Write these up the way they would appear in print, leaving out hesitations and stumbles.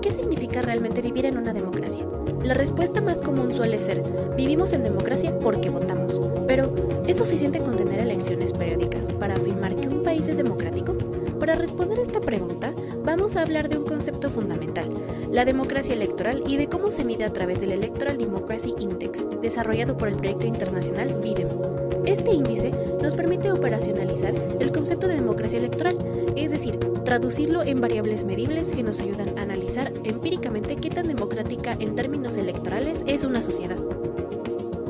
¿Qué significa realmente vivir en una democracia? La respuesta más común suele ser, vivimos en democracia porque votamos. Pero, ¿es suficiente con tener elecciones periódicas para afirmar que un país es democrático? Para responder a esta pregunta, vamos a hablar de un concepto fundamental, la democracia electoral y de cómo se mide a través del Electoral Democracy Index, desarrollado por el proyecto internacional BIDEM. Este índice nos permite operacionalizar el concepto de democracia electoral, es decir, traducirlo en variables medibles que nos ayudan a analizar empíricamente qué tan democrática en términos electorales es una sociedad.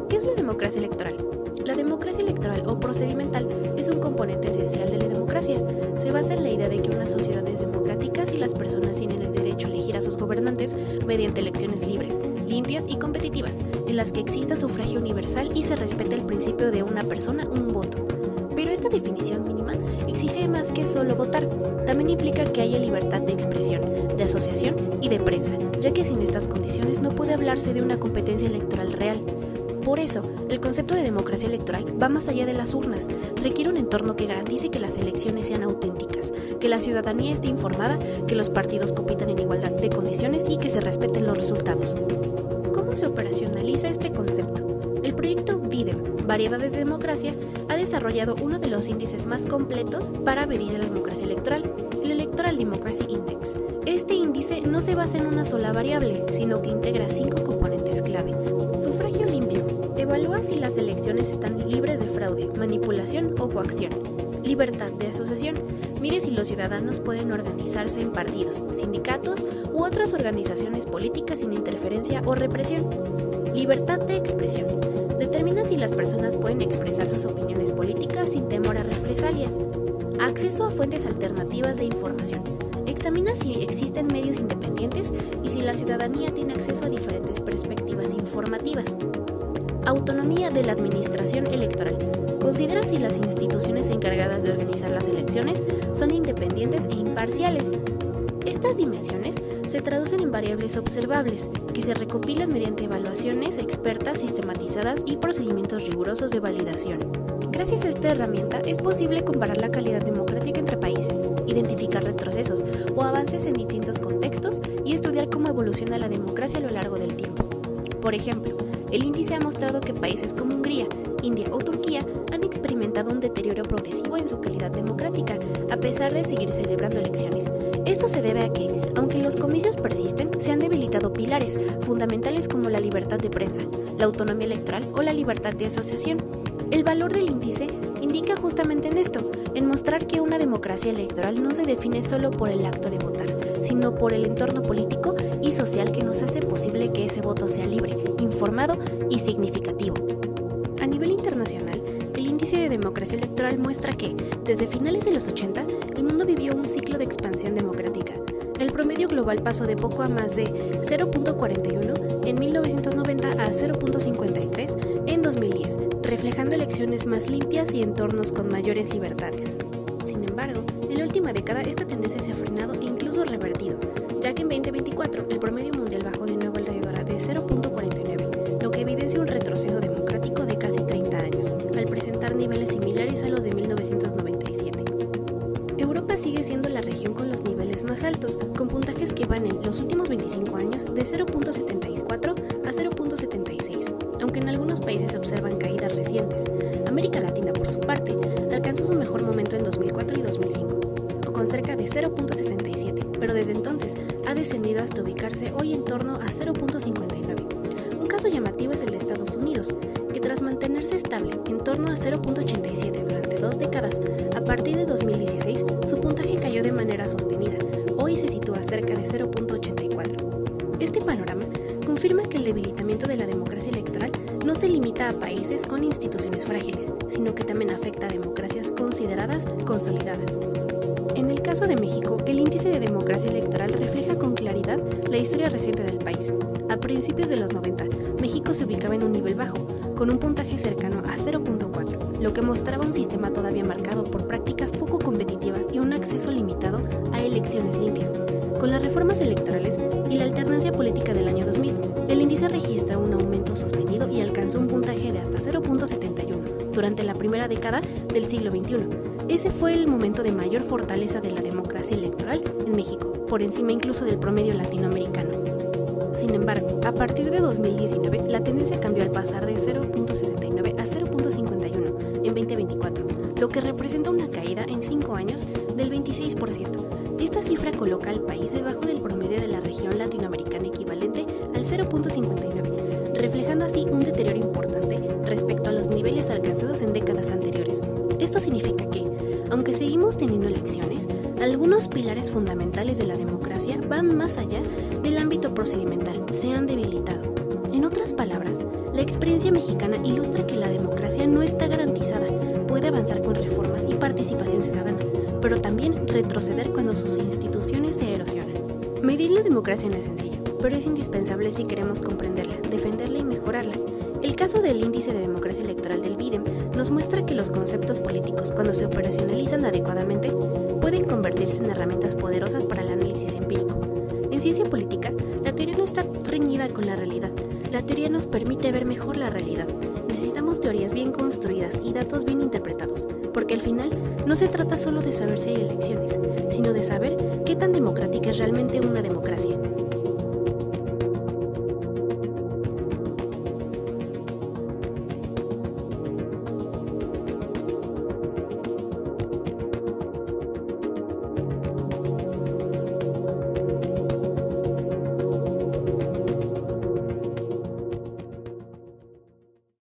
¿Qué es la democracia electoral? La democracia electoral o procedimental es un componente esencial de la democracia. Se basa en la idea de que una sociedad es democrática si las personas tienen el derecho a elegir a sus gobernantes mediante elecciones libres, limpias y competitivas, en las que exista sufragio universal y se respete el principio de una persona, un voto. Pero esta definición mínima exige más que solo votar. También implica que haya libertad de expresión, de asociación y de prensa, ya que sin estas condiciones no puede hablarse de una competencia electoral real. Por eso, el concepto de democracia electoral va más allá de las urnas, requiere un entorno que garantice que las elecciones sean auténticas, que la ciudadanía esté informada, que los partidos compitan en igualdad de condiciones y que se respeten los resultados. ¿Cómo se operacionaliza este concepto? El proyecto BIDEM, Variedades de Democracia, ha desarrollado uno de los índices más completos para medir la democracia electoral, el Electoral Democracy Index. Este índice no se basa en una sola variable, sino que integra 5 componentes clave. Sufragio limpio. Evalúa si las elecciones están libres de fraude, manipulación o coacción. Libertad de asociación. Mide si los ciudadanos pueden organizarse en partidos, sindicatos u otras organizaciones políticas sin interferencia o represión. Libertad de expresión. Determina si las personas pueden expresar sus opiniones políticas sin temor a represalias. Acceso a fuentes alternativas de información. Examina si existen medios independientes y si la ciudadanía tiene acceso a diferentes perspectivas informativas. Autonomía de la administración electoral. Considera si las instituciones encargadas de organizar las elecciones son independientes e imparciales. Estas dimensiones se traducen en variables observables, que se recopilan mediante evaluaciones expertas sistematizadas y procedimientos rigurosos de validación. Gracias a esta herramienta es posible comparar la calidad democrática entre países, identificar retrocesos o avances en distintos contextos y estudiar cómo evoluciona la democracia a lo largo del tiempo. Por ejemplo, el índice ha mostrado que países como Hungría, India o Turquía han experimentado un deterioro progresivo en su calidad democrática, a pesar de seguir celebrando elecciones. Esto se debe a que, aunque los comicios persisten, se han debilitado pilares fundamentales como la libertad de prensa, la autonomía electoral o la libertad de asociación. El valor del índice indica justamente en esto, en mostrar que una democracia electoral no se define solo por el acto de votar, sino por el entorno político y social que nos hace posible que ese voto sea libre, informado y significativo. A nivel internacional, el índice de democracia electoral muestra que, desde finales de los 80, el mundo vivió un ciclo de expansión democrática. El promedio global pasó de poco a más de 0.41 en 1990 a 0.53 en 2010, reflejando elecciones más limpias y entornos con mayores libertades. Sin embargo, en la última década esta tendencia se ha frenado e incluso revertido, ya que en 2024 el promedio mundial bajó de nuevo alrededor de 0.49, lo que evidencia un retroceso democrático de casi 30 años, al presentar niveles similares a los de 1997. Europa sigue siendo la región con los niveles más altos, con puntajes que van en los últimos 25 años de 0.74 a 0.76, aunque en algunos países se observan caídas recientes. América Latina, por su parte, alcanzó su mejor momento en 2004 y 2005, con cerca de 0.67, pero desde entonces ha descendido hasta ubicarse hoy en torno a 0.59. Un caso llamativo es el de Estados Unidos, que tras mantenerse estable en torno a 0.87 durante 2 décadas, a partir de 2016 su puntaje cayó de manera sostenida, hoy se sitúa cerca de 0.84. Este panorama confirma que el debilitamiento de la democracia electoral no se limita a países con instituciones frágiles, sino que también afecta a democracias consideradas consolidadas. En el caso de México, el índice de democracia electoral refleja con claridad la historia reciente del país. A principios de los 90, México se ubicaba en un nivel bajo, con un puntaje cercano a 0.4, lo que mostraba un sistema todavía marcado por prácticas poco competitivas y un acceso limitado a elecciones limpias. Con las reformas electorales y la alternancia política del año 2000, el índice registra un aumento sostenido y alcanzó un puntaje de hasta 0.71 durante la primera década del siglo XXI. Ese fue el momento de mayor fortaleza de la democracia electoral en México, por encima incluso del promedio latinoamericano. Sin embargo, a partir de 2019, la tendencia cambió al pasar de 0.69 a 0.51 en 2024, lo que representa una caída en 5 años del 26%. Esta cifra coloca al país debajo del promedio de la región latinoamericana equivalente al 0.59, reflejando así un deterioro importante respecto a los niveles alcanzados en décadas anteriores. Esto significa que, aunque seguimos teniendo elecciones, algunos pilares fundamentales de la democracia van más allá del ámbito procedimental, se han debilitado. En otras palabras, la experiencia mexicana ilustra que la democracia no está garantizada, puede avanzar con reformas y participación ciudadana, pero también retroceder cuando sus instituciones se erosionan. Medir la democracia no es sencillo, pero es indispensable si queremos comprenderla, defenderla y mejorarla. El caso del Índice de Democracia Electoral del BIDEM nos muestra que los conceptos políticos, cuando se operacionalizan adecuadamente, pueden convertirse en herramientas poderosas para el análisis empírico. En ciencia política, la teoría no está reñida con la realidad. La teoría nos permite ver mejor la realidad. Necesitamos teorías bien construidas y datos bien interpretados, porque al final no se trata solo de saber si hay elecciones, sino de saber qué tan democrática es realmente una democracia.